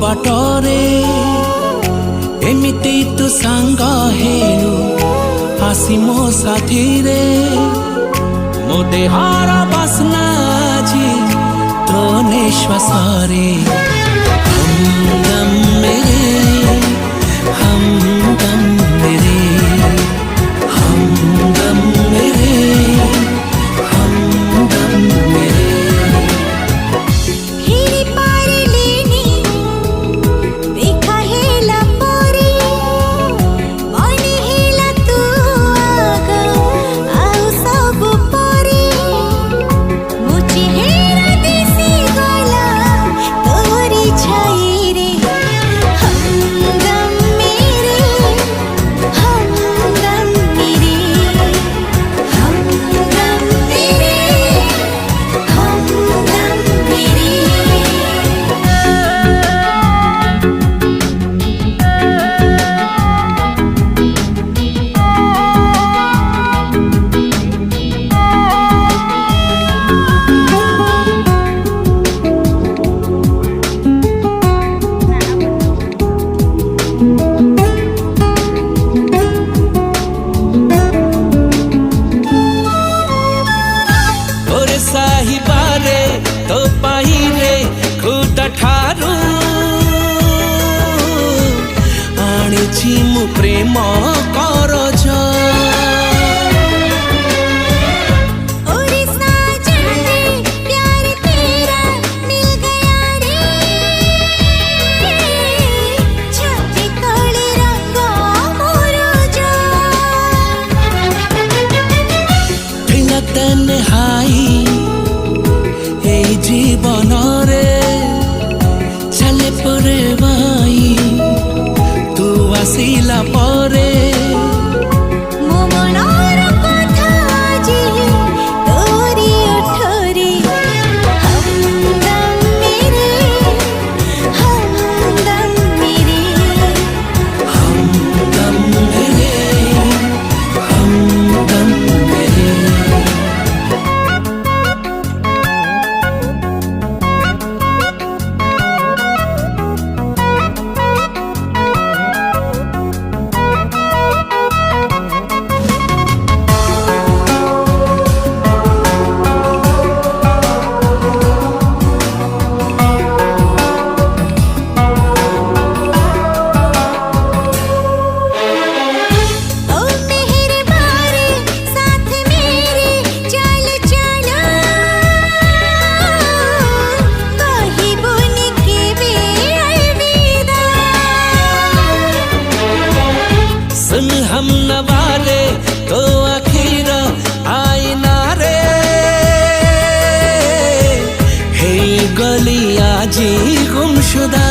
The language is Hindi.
बाटरे एमिति तू सांग हेलु आसी मो साथी रे मो देहार बासना जी तो निश्वास रे हमदम मेरे हमदम मेरे हमदम मेरे हमदम मेरे हिरी पारी लेनी देखा हेला पोरी मने हेला तू आगा आउ सब पोरी मुझे हेरा दिसी गला तोरी छाई रे हमदम मेरे हमदम मेरे हमदम मेरे हमदम मेरे तोरे साहिबारे तो पाइले खुद ठारू आनिछि मु प्रेम करज ओरे साजन रे प्यार तेरा मिल गया रे छाती तले रंग मोरजा बिना तन्हाई ए जीवन रे चले परे भाई तू आसिला परे मो मनर कथा जी तोरी ओठरे हमदम मेरे हमदम मेरे हमदम मेरे हमदम मेरे ओ मेरे बारे साथ मेरे चल चलो कही बुन के बे अलविदा सुन हम नवाले तो आखिर आईना रे हे गली आजी गुमशुदा